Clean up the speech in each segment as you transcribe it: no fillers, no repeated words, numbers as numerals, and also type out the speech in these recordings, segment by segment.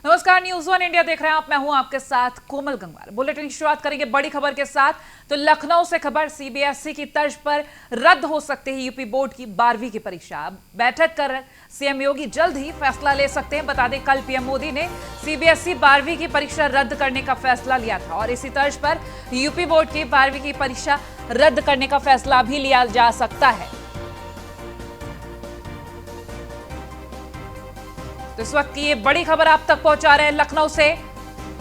नमस्कार, news one India देख रहे हैं आप। मैं हूं आपके साथ कोमल गंगवार। बुलेटिन की शुरुआत करेंगे बड़ी खबर के साथ। तो लखनऊ से खबर, सीबीएसई की तर्ज पर रद्द हो सकती है यूपी बोर्ड की 12वीं की परीक्षा। बैठक कर सीएम योगी जल्द ही फैसला ले सकते हैं। बता दें, कल पीएम मोदी ने सीबीएसई 12वीं की परीक्षा रद्द करने का फैसला लिया था और इसी तर्ज पर यूपी बोर्ड की 12वीं की परीक्षा रद्द करने का फैसला भी लिया जा सकता है। तो इस वक्त की ये बड़ी खबर आप तक पहुंचा रहे हैं लखनऊ से।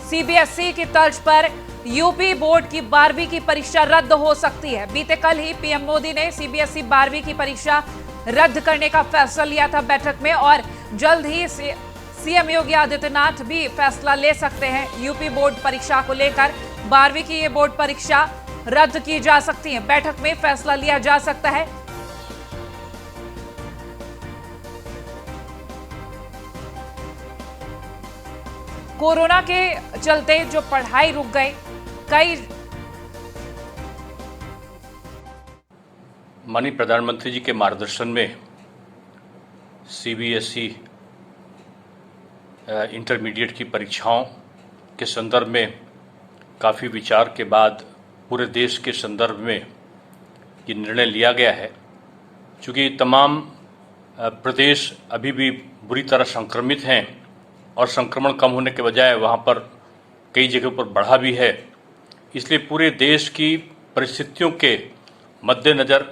सीबीएसई की तर्ज पर यूपी बोर्ड की 12वीं की परीक्षा रद्द हो सकती है। बीते कल ही पीएम मोदी ने सीबीएसई 12वीं की परीक्षा रद्द करने का फैसला लिया था बैठक में और जल्द ही सीएम योगी आदित्यनाथ भी फैसला ले सकते हैं। यूपी बोर्ड परीक्षा को लेकर 12वीं की ये बोर्ड परीक्षा रद्द की जा सकती है। बैठक में फैसला लिया जा सकता है। कोरोना के चलते जो पढ़ाई रुक गई, कई माननीय प्रधानमंत्री जी के मार्गदर्शन में सीबीएसई इंटरमीडिएट की परीक्षाओं के संदर्भ में काफ़ी विचार के बाद पूरे देश के संदर्भ में ये निर्णय लिया गया है। चूँकि तमाम प्रदेश अभी भी बुरी तरह संक्रमित हैं और संक्रमण कम होने के बजाय वहाँ पर कई जगहों पर बढ़ा भी है, इसलिए पूरे देश की परिस्थितियों के मद्देनज़र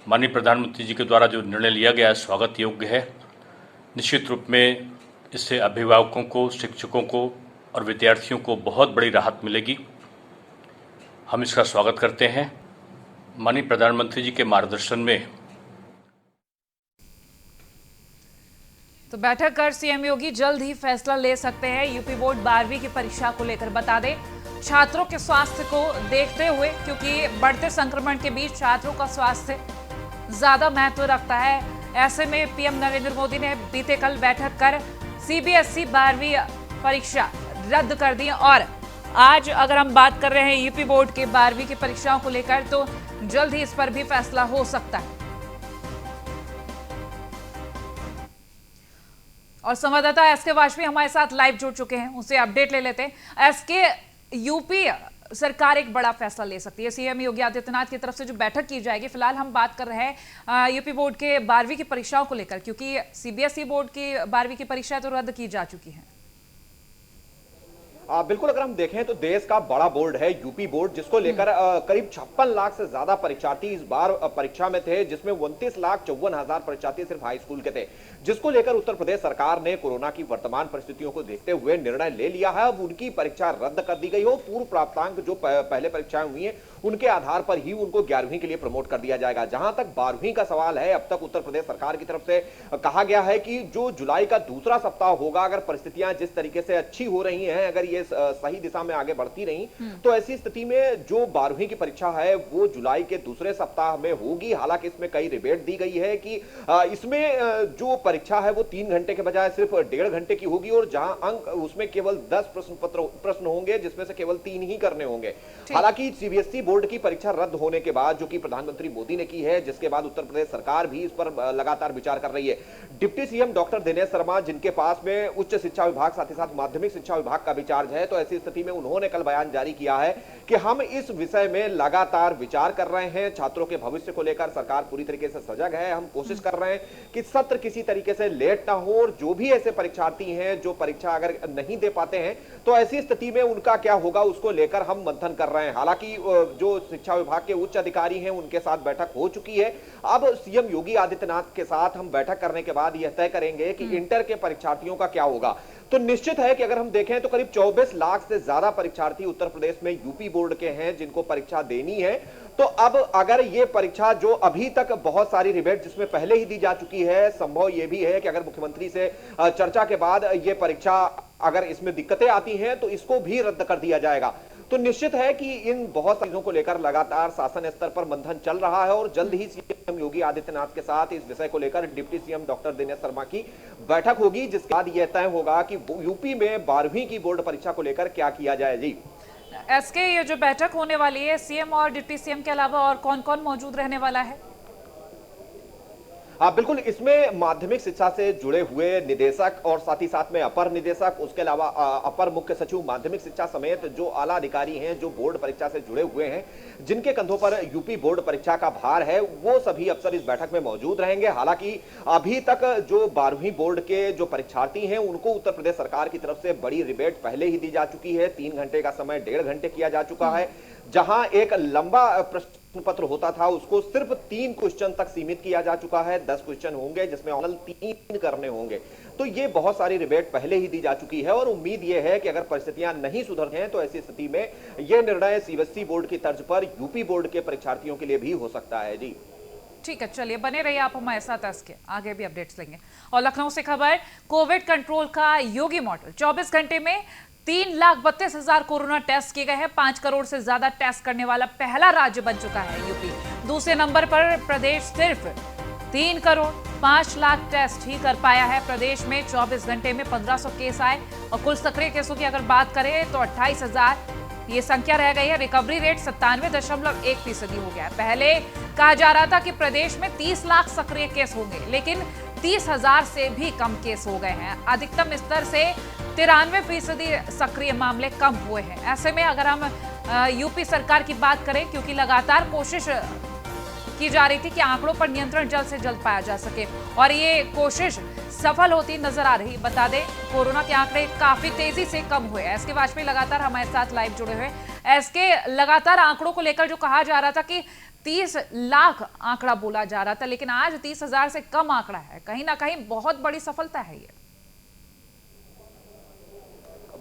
माननीय प्रधानमंत्री जी के द्वारा जो निर्णय लिया गया है स्वागत योग्य है। निश्चित रूप में इससे अभिभावकों को, शिक्षकों को और विद्यार्थियों को बहुत बड़ी राहत मिलेगी। हम इसका स्वागत करते हैं। माननीय प्रधानमंत्री जी के मार्गदर्शन में तो बैठक कर सीएम योगी जल्द ही फैसला ले सकते हैं यूपी बोर्ड 12वीं की परीक्षा को लेकर। बता दें, छात्रों के स्वास्थ्य को देखते हुए, क्योंकि बढ़ते संक्रमण के बीच छात्रों का स्वास्थ्य ज्यादा महत्व रखता है, ऐसे में पीएम नरेंद्र मोदी ने बीते कल बैठक कर सीबीएसई 12वीं परीक्षा रद्द कर दी और आज अगर हम बात कर रहे हैं यूपी बोर्ड के 12वीं की परीक्षाओं को लेकर, तो जल्द ही इस पर भी फैसला हो सकता है। और संवाददाता एसके वाजपेयी हमारे साथ लाइव जुड़ चुके हैं, उनसे अपडेट ले लेते हैं। एसके, यूपी सरकार एक बड़ा फैसला ले सकती है। सीएम योगी आदित्यनाथ की तरफ से जो बैठक की जाएगी, फिलहाल हम बात कर रहे हैं यूपी बोर्ड के 12वीं की परीक्षाओं को लेकर, क्योंकि सीबीएसई बोर्ड की 12वीं की परीक्षा तो रद्द की जा चुकी है। बिल्कुल, अगर हम देखें तो देश का बड़ा बोर्ड है यूपी बोर्ड, जिसको लेकर करीब 56 लाख से ज्यादा परीक्षार्थी इस बार परीक्षा में थे, जिसमें 29,54,000 परीक्षार्थी सिर्फ हाई स्कूल के थे, जिसको लेकर उत्तर प्रदेश सरकार ने कोरोना की वर्तमान परिस्थितियों को देखते हुए निर्णय ले लिया है। अब उनकी परीक्षा रद्द कर दी गई हो। पूर्व प्राप्तांक जो पहले परीक्षाएं हुई हैं उनके आधार पर ही उनको 11वीं के लिए प्रमोट कर दिया जाएगा। जहां तक 12वीं का सवाल है, अब तक उत्तर प्रदेश सरकार की तरफ से कहा गया है कि जो जुलाई का दूसरा सप्ताह होगा, अगर परिस्थितियां जिस तरीके से अच्छी हो रही हैं, अगर ये सही दिशा में आगे बढ़ती रही, तो ऐसी स्थिति में जो 12वीं की परीक्षा है वो जुलाई के दूसरे सप्ताह में होगी। हालांकि इसमें कई रिबेट दी गई है कि इसमें जो परीक्षा है वो 3 घंटे के बजाय सिर्फ 1.5 घंटे की होगी और जहां अंक उसमें केवल 10 प्रश्न होंगे, जिसमें से केवल 3 ही करने होंगे। हालांकि सीबीएसई बोर्ड की परीक्षा रद्द होने के बाद, जो कि प्रधानमंत्री मोदी ने की है, जिसके बाद उत्तर प्रदेश सरकार भी इस पर लगातार विचार कर रही है। Deputy CM doctor Dinesh Sharma, जिनके पास में उच्च शिक्षा विभाग साथ ही साथ माध्यमिक शिक्षा विभाग का भी चार्ज है, तो ऐसी स्थिति में उन्होंने कल बयान जारी किया है कि हम इस विषय में लगातार विचार कर रहे हैं। छात्रों के भविष्य को लेकर सरकार पूरी तरीके से सजग है। हम कोशिश कर रहे हैं कि सत्र किसी तरीके से लेट ना हो और जो भी ऐसे परीक्षार्थी हैं जो परीक्षा अगर नहीं दे पाते हैं, तो ऐसी स्थिति में उनका क्या होगा उसको लेकर हम मंथन कर रहे हैं। हालांकि जो शिक्षा विभाग के उच्च अधिकारी हैं उनके साथ बैठक हो चुकी है। अब सीएम योगी आदित्यनाथ के साथ हम बैठक करने के बाद यह तय करेंगे कि इंटर के परीक्षार्थियों का क्या होगा। तो निश्चित है कि अगर हम देखें तो करीब 24 लाख से ज्यादा परीक्षार्थी उत्तर प्रदेश में यूपी बोर्ड के हैं जिनको परीक्षा देनी है। तो अब अगर ये परीक्षा जो अभी तक बहुत सारी रिबेट जिसमें पहले ही दी जा चुकी है, संभव ये भी है कि अगर मुख्यमंत्री से चर्चा के बाद ये परीक्षा अगर इसमें दिक्कतें आती हैं तो इसको भी रद्द कर दिया जाएगा। तो निश्चित है कि इन बहुत चीजों को लेकर लगातार शासन स्तर पर मंथन चल रहा है और जल्द ही सीएम योगी आदित्यनाथ के साथ इस विषय को लेकर deputy CM doctor Dinesh Sharma की बैठक होगी, जिसके बाद यह तय होगा कि यूपी में 12वीं की बोर्ड परीक्षा को लेकर क्या किया जाए। जी एसके, ये जो बैठक होने वाली है, सीएम और डिप्टी सीएम के अलावा और कौन कौन मौजूद रहने वाला है? बिल्कुल, इसमें माध्यमिक शिक्षा से जुड़े हुए निदेशक और साथ ही साथ में अपर निदेशक, उसके अलावा अपर मुख्य सचिव माध्यमिक शिक्षा समेत जो आला अधिकारी हैं, जो बोर्ड परीक्षा से जुड़े हुए हैं, जिनके कंधों पर यूपी बोर्ड परीक्षा का भार है, वो सभी अफसर इस बैठक में मौजूद रहेंगे। हालांकि अभी तक जो 12वीं बोर्ड के जो परीक्षार्थी हैं, उनको उत्तर प्रदेश सरकार की तरफ से बड़ी रिबेट पहले ही दी जा चुकी है। 3 घंटे का समय 1.5 घंटे किया जा चुका है। जहां एक लंबा प्रश्न पत्र होता था, उसको सिर्फ 3 क्वेश्चन तक सीमित किया जा चुका है। 10 क्वेश्चन होंगे, जिसमें ऑनल 3 करने होंगे। तो ये बहुत सारी रिबेट पहले ही दी जा चुकी है और उम्मीद ये है कि अगर परिस्थितियां नहीं सुधरती हैं तो ऐसी स्थिति में यह निर्णय सीबीएसई बोर्ड की तर्ज पर यूपी बोर्ड के परीक्षार्थियों के लिए भी हो सकता है। जी ठीक है, चलिए बने रहिए आप हमारे साथ। इसके आगे भी अपडेट्स लेंगे। और लखनऊ से खबर, कोविड कंट्रोल का योगी मॉडल। 24 घंटे में 3,32,000 कोरोना टेस्ट किए गए हैं। 5 करोड़ से ज्यादा टेस्ट करने वाला पहला राज्य बन चुका है यूपी। दूसरे नंबर पर प्रदेश सिर्फ 3 करोड़ 5 लाख टेस्ट ही कर पाया है। प्रदेश में 24 घंटे में 1500 केस आए और कुल सक्रिय केसों की अगर बात करें तो 28,000 ये संख्या रह गई है। रिकवरी रेट 97.1% हो गया है। पहले कहा जा रहा था कि प्रदेश में 30 लाख सक्रिय केस होंगे, लेकिन 30,000 से भी कम केस हो गए हैं। अधिकतम स्तर से 93% सक्रिय मामले कम हुए हैं। ऐसे में अगर हम यूपी सरकार की बात करें, क्योंकि लगातार कोशिश की जा रही थी कि आंकड़ों पर नियंत्रण जल्द से जल्द पाया जा सके और ये कोशिश सफल होती नजर आ रही। बता दें, कोरोना के आंकड़े काफी तेजी से कम हुए। एसके वाजपेयी लगातार हमारे साथ लाइव जुड़े हुए। एसके, लगातार आंकड़ों को लेकर जो कहा जा रहा था कि 30 लाख आंकड़ा बोला जा रहा था, लेकिन आज 30,000 से कम आंकड़ा है। कहीं ना कहीं बहुत बड़ी सफलता है ये।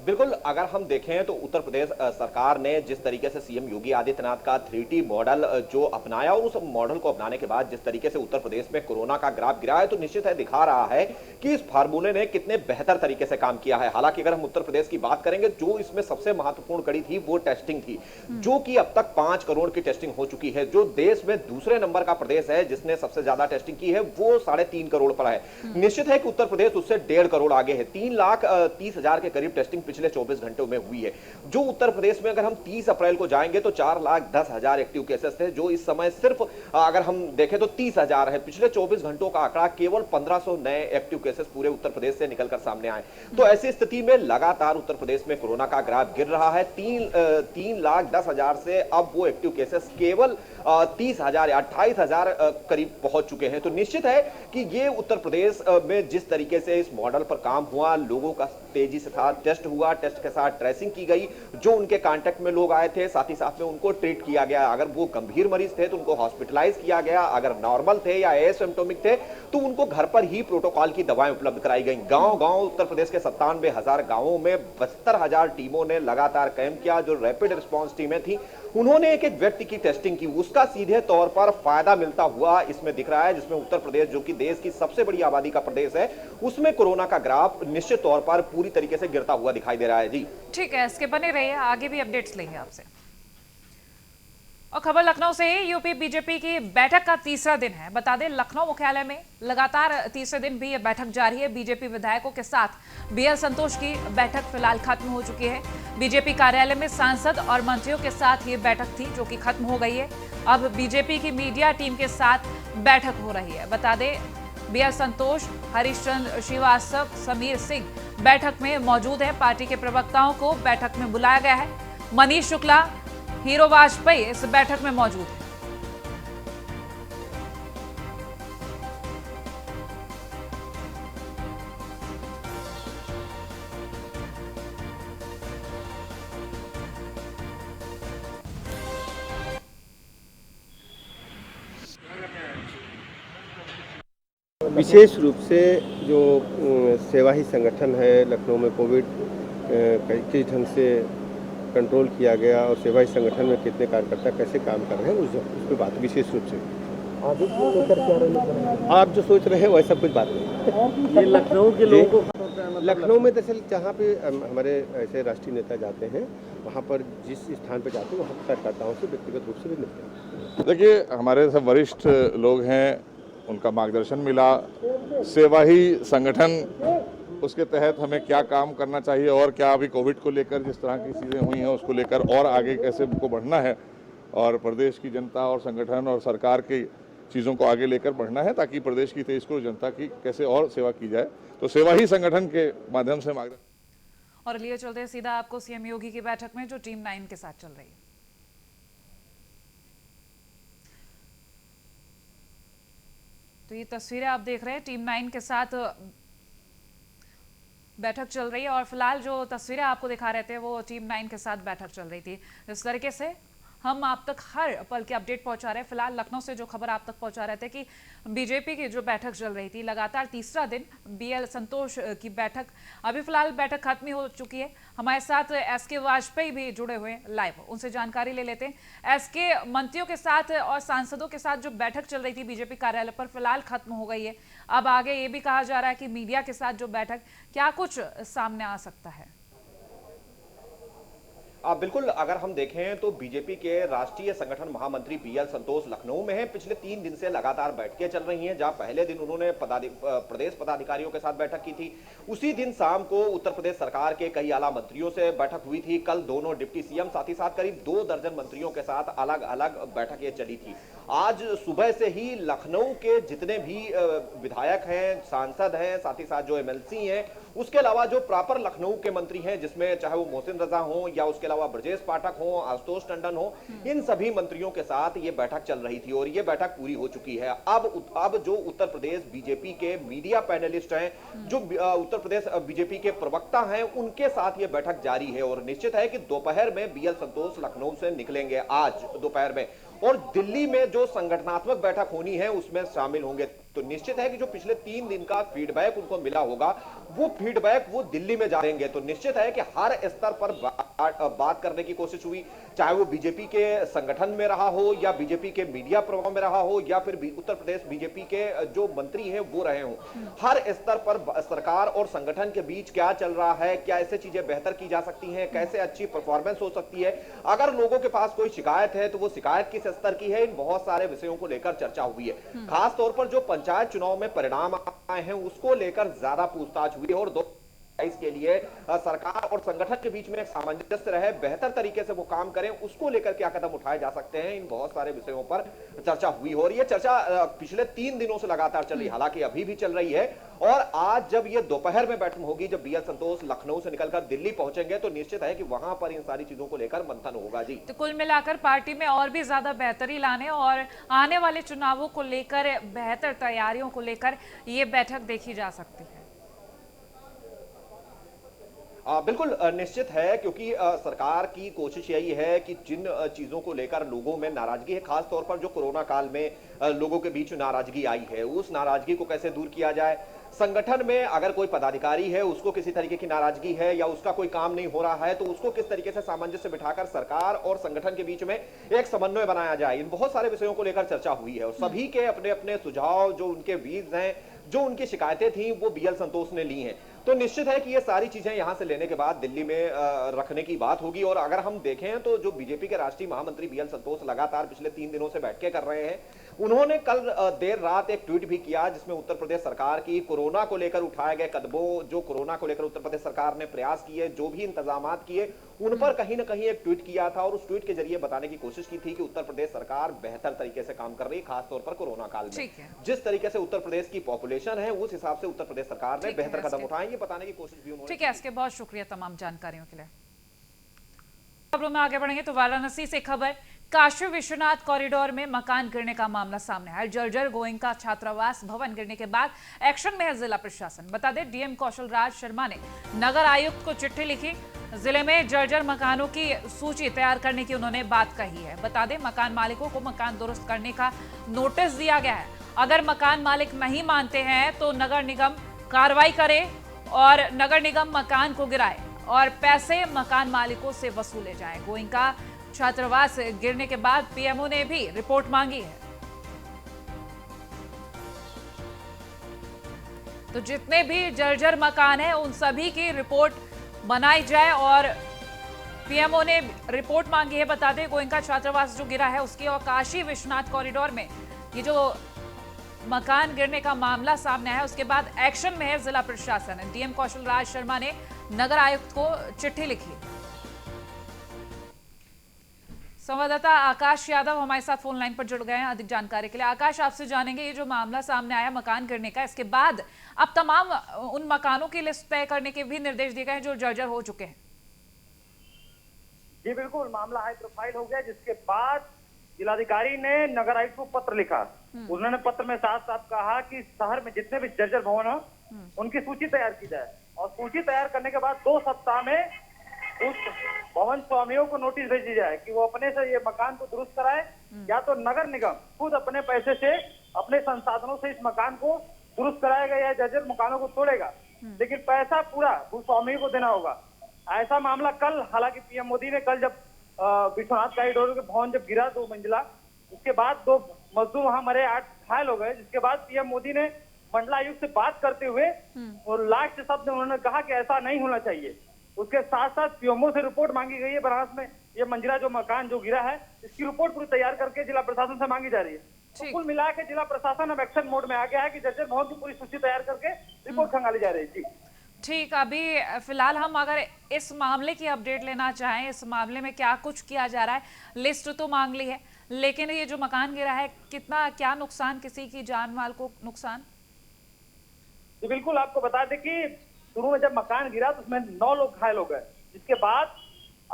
बिल्कुल, अगर हम देखें तो उत्तर प्रदेश सरकार ने जिस तरीके से सीएम योगी आदित्यनाथ का 3T मॉडल जो अपनाया और उस मॉडल को अपनाने के बाद जिस तरीके से उत्तर प्रदेश में कोरोना का ग्राफ गिरा है, तो निश्चित है दिखा रहा है कि इस फार्मूले ने कितने बेहतर तरीके से काम किया है। हालांकि अगर हम उत्तर प्रदेश की बात करेंगे, जो इसमें सबसे महत्वपूर्ण कड़ी थी वो टेस्टिंग थी, जो कि अब तक 5 करोड़ की टेस्टिंग हो चुकी है। जो देश में दूसरे नंबर का प्रदेश है जिसने सबसे ज्यादा टेस्टिंग की है, वो 3.5 करोड़ पर है। निश्चित है कि उत्तर प्रदेश उससे 1.5 करोड़ आगे है। 3,30,000 के करीब टेस्टिंग पिछले 24 घंटों में हुई है। जो उत्तर प्रदेश में अगर हम 30 अप्रैल को जाएंगे तो 4,10,000 एक्टिव केसेस थे, जो इस समय सिर्फ अगर हम देखें तो 30,000 है। पिछले 24 घंटों का आंकड़ा केवल 1500 नए एक्टिव केसेस पूरे उत्तर प्रदेश से निकलकर सामने आए। तो ऐसी स्थिति में लगातार उत्तर प्रदेश में कोरोना का ग्राफ गिर रहा है। 3,10,000 से अब वो एक्टिव केसेस केवल 30,000 या 28,000 करीब पहुंच चुके हैं। तो निश्चित है कि ये उत्तर प्रदेश में जिस तरीके से इस मॉडल पर काम हुआ, लोगों का तेजी से साथ टेस्ट हुआ, टेस्ट के साथ ट्रेसिंग की गई, जो उनके कांटेक्ट में लोग आए थे साथ ही साथ में उनको ट्रीट किया गया। अगर वो गंभीर मरीज थे तो उनको हॉस्पिटलाइज किया गया, अगर नॉर्मल थे या एसिम्प्टोमिक थे तो उनको घर पर ही प्रोटोकॉल की दवाएं उपलब्ध कराई गई। गांव-गांव उत्तर प्रदेश के 97,000 गांवों में 72,000 टीमों ने लगातार कैंप किया। जो रैपिड रिस्पांस टीमें थी, उन्होंने एक एक व्यक्ति की टेस्टिंग की। उसका सीधे तौर पर फायदा मिलता हुआ इसमें दिख रहा है, जिसमें उत्तर प्रदेश जो कि देश की सबसे बड़ी आबादी का प्रदेश है, उसमें कोरोना का ग्राफ निश्चित तौर पर पूरी तरीके से गिरता हुआ दिखाई दे रहा है। जी ठीक है, इसके बने रहिए, आगे भी अपडेट्स लेंगे आपसे। और खबर लखनऊ से ही, यूपी बीजेपी की बैठक का तीसरा दिन है। बता दें, लखनऊ मुख्यालय में लगातार तीसरे दिन भी यह बैठक जारी है। बीजेपी विधायकों के साथ बीएल संतोष की बैठक फिलहाल खत्म हो चुकी है। बीजेपी कार्यालय में सांसद और मंत्रियों के साथ ये बैठक थी, जो कि खत्म हो गई है। अब बीजेपी की मीडिया टीम के साथ बैठक हो रही है। बता दें, बीएल संतोष, हरीशचंद्र श्रीवास्तव, समीर सिंह बैठक में मौजूद है। पार्टी के प्रवक्ताओं को बैठक में बुलाया गया है। मनीष शुक्ला, हीरो वाजपेयी इस बैठक में मौजूद है। विशेष रूप से जो सेवा ही संगठन है, लखनऊ में कोविड किस ढंग से कंट्रोल किया गया और सेवा ही संगठन में कितने कार्यकर्ता कैसे काम कर रहे हैं, उस पर बात विशेष रूप से आप जो सोच रहे हैं वैसा कुछ बात नहीं। ये लखनऊ के लोगों को, लखनऊ में दरअसल जहाँ पे हमारे ऐसे राष्ट्रीय नेता जाते हैं, वहाँ पर जिस स्थान पर जाते हैं वहाँ कार्यकर्ताओं से व्यक्तिगत रूप से भी मिलते हैं। देखिए, हमारे सब वरिष्ठ लोग हैं, उनका मार्गदर्शन मिला। सेवा ही संगठन, उसके तहत हमें क्या काम करना चाहिए और क्या अभी कोविड को लेकर जिस तरह की चीज़ें हुई हैं उसको लेकर और आगे कैसे हमको बढ़ना है, और प्रदेश की जनता और संगठन और सरकार की चीज़ों को आगे लेकर बढ़ना है ताकि प्रदेश की 23 करोड़ जनता की कैसे और सेवा की जाए। तो सेवा ही संगठन के माध्यम से मार्गदर्शन। और लिए चलते हैं सीधा आपको सीएम योगी की बैठक में जो टीम 9 के साथ चल रही है। तो ये तस्वीरें आप देख रहे हैं, टीम 9 के साथ बैठक चल रही है और फिलहाल जो तस्वीरें आपको दिखा रहे थे वो टीम 9 के साथ बैठक चल रही थी। इस तरीके से हम आप तक हर पल की अपडेट पहुंचा रहे हैं। फिलहाल लखनऊ से जो खबर आप तक पहुंचा रहे थे कि बीजेपी की जो बैठक चल रही थी, लगातार तीसरा दिन बीएल संतोष की बैठक, अभी फिलहाल बैठक खत्म हो चुकी है। हमारे साथ एसके वाजपेयी भी जुड़े हुए लाइव, उनसे जानकारी ले लेते हैं। एसके, मंत्रियों के साथ और सांसदों के साथ जो बैठक चल रही थी बीजेपी कार्यालय पर, फिलहाल खत्म हो गई है। अब आगे ये भी कहा जा रहा है कि मीडिया के साथ जो बैठक, क्या कुछ सामने आ सकता है? बिल्कुल, अगर हम देखें तो बीजेपी के राष्ट्रीय संगठन महामंत्री बीएल संतोष लखनऊ में हैं। पिछले 3 दिन से लगातार बैठकें चल रही हैं, जहां पहले दिन उन्होंने प्रदेश पदाधिकारियों के साथ बैठक की थी। उसी दिन शाम को उत्तर प्रदेश सरकार के कई आला मंत्रियों से बैठक हुई थी। कल दोनों डिप्टी सीएम, साथ ही साथ करीब 2 दर्जन मंत्रियों के साथ अलग अलग बैठकें चली थी। आज सुबह से ही लखनऊ के जितने भी विधायक हैं, सांसद हैं, साथ ही साथ जो एमएलसी हैं, उसके अलावा जो प्रॉपर लखनऊ के मंत्री हैं, जिसमें चाहे वो मोहसिन रजा हो या उसके अलावा ब्रजेश पाठक हो, आशुतोष टंडन हो, इन सभी मंत्रियों के साथ ये बैठक चल रही थी और ये बैठक पूरी हो चुकी है। अब जो उत्तर प्रदेश बीजेपी के मीडिया पैनलिस्ट हैं, जो उत्तर प्रदेश बीजेपी के प्रवक्ता हैं, उनके साथ ये बैठक जारी है और निश्चित है कि दोपहर में बीएल संतोष लखनऊ से निकलेंगे आज दोपहर में और दिल्ली में जो संगठनात्मक बैठक होनी है उसमें शामिल होंगे। तो निश्चित है कि जो पिछले 3 दिन का फीडबैक उनको मिला होगा, वो फीडबैक वो दिल्ली में जाएंगे। तो निश्चित है कि हर स्तर पर बात करने की कोशिश हुई, चाहे वो बीजेपी के संगठन में रहा हो या बीजेपी के मीडिया प्रभाव में रहा हो या फिर उत्तर प्रदेश बीजेपी के जो मंत्री हैं वो रहे हों। हर स्तर पर सरकार और संगठन के बीच क्या चल रहा है, क्या ऐसे चीजें बेहतर की जा सकती हैं, कैसे अच्छी परफॉर्मेंस हो सकती है, अगर लोगों के पास कोई शिकायत है तो वो शिकायत किस स्तर की है, इन बहुत सारे विषयों को लेकर चर्चा हुई है। खास तौर पर जो पंचायत चुनाव में परिणाम आए हैं उसको लेकर ज्यादा पूछताछ हुई और इसके लिए सरकार और संगठन के बीच में एक सामंजस्य रहे, बेहतर तरीके से वो काम करें, उसको लेकर क्या कदम उठाए जा सकते हैं, इन बहुत सारे विषयों पर चर्चा हुई हो रही है। चर्चा पिछले 3 दिनों से लगातार चल रही है, हालांकि अभी भी चल रही है और आज जब ये दोपहर में बैठक होगी, जब बीएल संतोष लखनऊ से निकलकर दिल्ली पहुंचेंगे, तो निश्चित है कि वहां पर इन सारी चीजों को लेकर मंथन होगा। जी, तो कुल मिलाकर पार्टी में और भी ज्यादा बेहतरी लाने और आने वाले चुनावों को लेकर बेहतर तैयारियों को लेकर ये बैठक देखी जा सकती है। बिल्कुल निश्चित है, क्योंकि सरकार की कोशिश यही है कि जिन चीजों को लेकर लोगों में नाराजगी है, खास तौर पर जो कोरोना काल में लोगों के बीच नाराजगी आई है, उस नाराजगी को कैसे दूर किया जाए। संगठन में अगर कोई पदाधिकारी है, उसको किसी तरीके की नाराजगी है या उसका कोई काम नहीं हो रहा है, तो उसको किस तरीके से सामंजस्य बिठाकर सरकार और संगठन के बीच में एक समन्वय बनाया जाए। इन बहुत सारे विषयों को लेकर चर्चा हुई है और सभी के अपने अपने सुझाव, जो उनके व्यूज हैं, जो उनकी शिकायतें थी, वो बीएल संतोष ने ली हैं। तो निश्चित है कि ये सारी चीजें यहां से लेने के बाद दिल्ली में रखने की बात होगी। और अगर हम देखें तो जो बीजेपी के राष्ट्रीय महामंत्री बीएल संतोष लगातार पिछले 3 दिनों से बैठकें कर रहे हैं, उन्होंने कल देर रात एक ट्वीट भी किया जिसमें उत्तर प्रदेश सरकार की कोरोना को लेकर उठाए गए कदमों, जो कोरोना को लेकर उत्तर प्रदेश सरकार ने प्रयास किए, जो भी इंतजाम किए, उन पर कहीं ना कहीं एक ट्वीट किया था और उस ट्वीट के जरिए बताने की कोशिश की थी कि उत्तर प्रदेश सरकार बेहतर तरीके से काम कर रही है, खासतौर पर कोरोना काल में। जिस तरीके से उत्तर प्रदेश की पॉपुलेशन है, उस हिसाब से उत्तर प्रदेश सरकार ने बेहतर कदम उठाए, ये बताने की कोशिश भी उन्होंने। ठीक है, इसके बहुत शुक्रिया तमाम जानकारियों के लिए। खबरों में आगे बढ़ेंगे तो वाराणसी से खबर, काशी विश्वनाथ कॉरिडोर में मकान गिरने का मामला सामने आया। जर्जर गोयनका छात्रावास भवन गिरने के बाद एक्शन में है जिला प्रशासन। बता दें, डीएम कौशल राज शर्मा ने नगर आयुक्त को चिट्ठी लिखी, जिले में जर्जर मकानों की सूची तैयार करने की उन्होंने बात कही है। बता दें, मकान मालिकों को मकान दुरुस्त करने का नोटिस दिया गया है। अगर मकान मालिक नहीं मानते हैं तो नगर निगम कार्रवाई करे और नगर निगम मकान को गिराए और पैसे मकान मालिकों से वसूले जाए। गोयनका छात्रावास गिरने के बाद पीएमओ ने भी रिपोर्ट मांगी है। तो जितने भी जर्जर मकान हैं उन सभी की रिपोर्ट बनाई जाए और पीएमओ ने रिपोर्ट मांगी है। बता दें, गोयनका छात्रावास जो गिरा है उसकी और काशी विश्वनाथ कॉरिडोर में ये जो मकान गिरने का मामला सामने आया, उसके बाद एक्शन में है जिला प्रशासन। डीएम कौशल राज शर्मा ने नगर आयुक्त को चिट्ठी लिखी। संवाददाता आकाश यादव हमारे साथ फोन लाइन पर जुड़ गए हैं अधिक जानकारी के लिए। आकाश, आपसे जानेंगे ये जो मामला सामने आया मकान गिरने का, इसके बाद अब तमाम उन मकानों की लिस्ट तय करने के भी निर्देश दिए गए हैं जो जर्जर हो चुके हैं। जी बिल्कुल, मामला हाई प्रोफाइल हो गया, जिसके बाद जिलाधिकारी ने नगर आयुक्त को पत्र लिखा। उन्होंने पत्र में साफ साफ कहा कि शहर में जितने भी जर्जर भवन हो उनकी सूची तैयार की जाए, और सूची तैयार करने के बाद 2 सप्ताह में उस भवन स्वामियों को नोटिस भेजी जाए कि वो अपने से ये मकान को दुरुस्त कराए, या तो नगर निगम खुद अपने पैसे से अपने संसाधनों से इस मकान को दुरुस्त कराएगा या जर्जर मकानों को तोड़ेगा, लेकिन पैसा पूरा भूस्वामी को देना होगा। ऐसा मामला कल, हालांकि पीएम मोदी ने कल जब विश्वनाथ कॉरिडोर के भवन जब गिरा 2 मंजिला, उसके बाद 2 मजदूर वहां मरे, 8 घायल हो गए, जिसके बाद पीएम मोदी ने मंडलायुक्त से बात करते हुए और लास्ट शब्द उन्होंने कहा कि ऐसा नहीं होना चाहिए। उसके साथ साथ पीएमओ से रिपोर्ट मांगी गई है। बनारस में ये मंजिला जो मकान जो गिरा है, इसकी रिपोर्ट पूरी तैयार करके जिला प्रशासन से मांगी जा रही है। तो कुल मिला के जिला प्रशासन अब एक्शन मोड में आ गया है कि जर्जर भवन की पूरी सूची तैयार करके रिपोर्ट खंगाली जा रही है। जी ठीक, अभी फिलहाल हम अगर इस मामले की अपडेट लेना चाहें, इस मामले में क्या कुछ किया जा रहा है, लिस्ट तो मांग ली है, लेकिन ये जो मकान गिरा है कितना, क्या नुकसान, किसी की जान माल को नुकसान? जी बिल्कुल, आपको बता दें कि शुरू में जब मकान गिरा तो उसमें 9 लोग घायल हो गए, जिसके बाद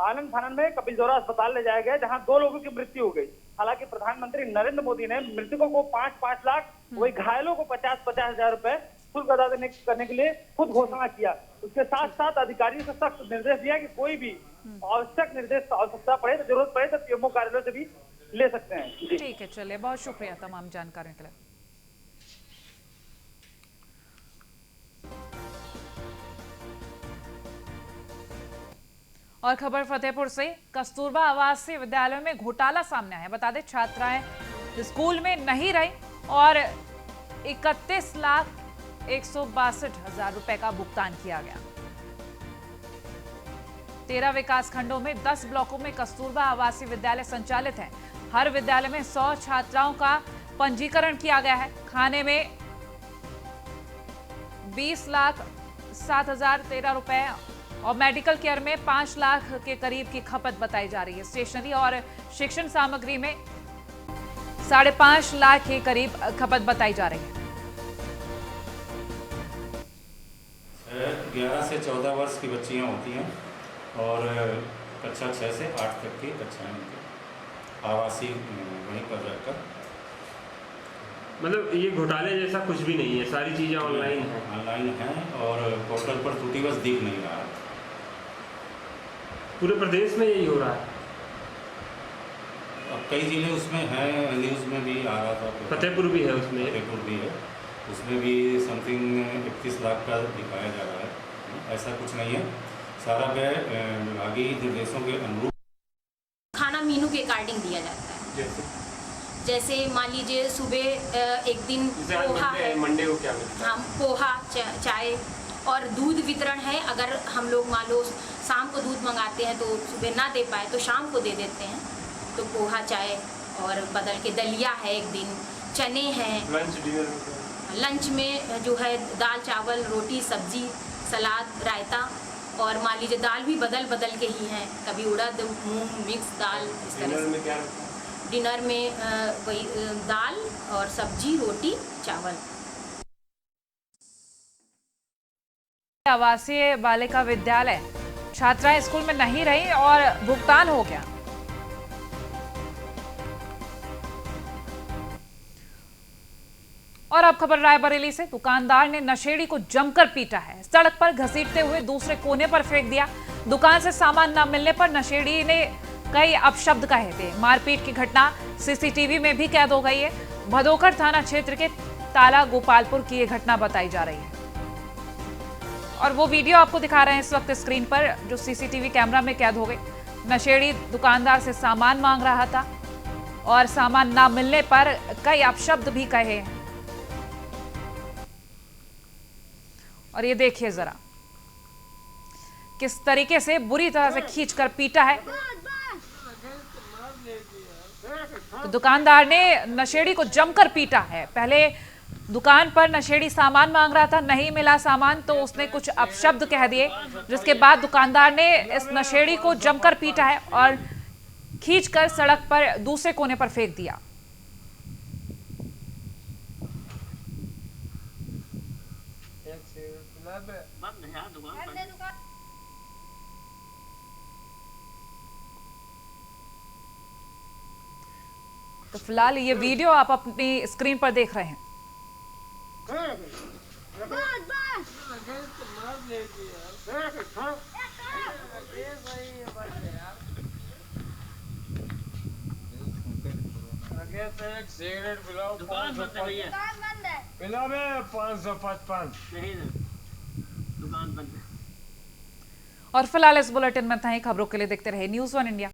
आनंद फानंद में कपिल जोरा अस्पताल ले जाया गया, जहां 2 लोगों की मृत्यु हो गई। हालांकि प्रधानमंत्री नरेंद्र मोदी ने मृतकों को 5-5 लाख, वही घायलों को 50-50 हजार रुपए शुल्क अदा करने के लिए खुद घोषणा किया। उसके साथ साथ अधिकारियों से सख्त निर्देश दिया कि कोई भी आवश्यकता पड़े तो जरूरत पड़े तो पीएमओ कार्यालय से भी ले सकते हैं। ठीक है, चलिए, बहुत शुक्रिया तमाम जानकारियों के लिए। और खबर फतेहपुर से, कस्तूरबा आवासीय विद्यालय में घोटाला सामने आया है। बता दें, छात्राएं स्कूल में नहीं रही और 31,162,000 रुपए का भुगतान किया गया। 13 विकास खंडों में 10 ब्लॉकों में कस्तूरबा आवासीय विद्यालय संचालित है। हर विद्यालय में 100 छात्राओं का पंजीकरण किया गया है। खाने में 20,07,013 रुपए और मेडिकल केयर में 5 लाख के करीब की खपत बताई जा रही है। स्टेशनरी और शिक्षण सामग्री में 5.5 लाख के करीब खपत बताई जा रही है। 11 से 14 वर्ष की बच्चियां होती हैं और कक्षा 6 से 8 तक की कक्षाएं होती हैं, आवासीय वहीं पर रहकर। मतलब ये घोटाले जैसा कुछ भी नहीं है, सारी चीज़ें ऑनलाइन हैं और पोर्टल पर त्रुटि बस दिख नहीं रहा है। पूरे प्रदेश में यही हो रहा है। अब कई जिले उसमें हैं, न्यूज़ में भी आ रहा था। फतेहपुर भी है उसमें, फतेहपुर भी है, उसमें भी समथिंग 31 लाख का दिखाया जा रहा है। ऐसा कुछ नहीं है, सारा व्यय विभागीय निर्देशों के अनुरूप। खाना मेनू के अकॉर्डिंग दिया जाता है। जैसे मान लीजिए सुबह एक दिन पोहा है, मंडे को क्या मिलता है? हाँ, पोहा, चाय और दूध वितरण है। अगर हम लोग मान लो शाम को दूध मंगाते हैं तो सुबह ना दे पाए तो शाम को दे देते हैं, तो पोहा, चाय और बदल के दलिया है, एक दिन चने हैं। लंच में जो है दाल, चावल, रोटी, सब्जी, सलाद, रायता, और मान लीजिए दाल भी बदल बदल के ही हैं, कभी उड़द, मूंग, मिक्स दाल, इस तरह से। डिनर में वही दाल और सब्जी, रोटी, चावल। आवासीय बालिका विद्यालय, छात्राएं स्कूल में नहीं रही और भुगतान हो गया। और अब खबर रायबरेली से, दुकानदार ने नशेड़ी को जमकर पीटा है। सड़क पर घसीटते हुए दूसरे कोने पर फेंक दिया। दुकान से सामान न मिलने पर नशेड़ी ने कई अपशब्द कहे थे। मारपीट की घटना सीसीटीवी में भी कैद हो गई है। भदोकर थाना क्षेत्र के ताला गोपालपुर की यह घटना बताई जा रही है और वो वीडियो आपको दिखा रहे हैं इस वक्त स्क्रीन पर, जो सीसीटीवी कैमरा में कैद हो गई। नशेड़ी दुकानदार से सामान मांग रहा था और सामान ना मिलने पर कई अपशब्द भी कहे हैं। और ये देखिए जरा किस तरीके से बुरी तरह से खींचकर पीटा है। तो दुकानदार ने नशेड़ी को जमकर पीटा है। पहले दुकान पर नशेड़ी सामान मांग रहा था, नहीं मिला सामान तो उसने कुछ अपशब्द कह दिए, जिसके बाद दुकानदार ने इस नशेड़ी को जमकर पीटा है और खींचकर सड़क पर दूसरे कोने पर फेंक दिया। तो फिलहाल ये वीडियो आप अपनी स्क्रीन पर देख रहे हैं। एक सिगरेट पिलाओ, दुकान बंद है भैया, पिला में 555 नहीं ना, दुकान बंद है। और फिलहाल इस बुलेटिन में था, खबरों के लिए देखते रहे न्यूज़ 1 इंडिया।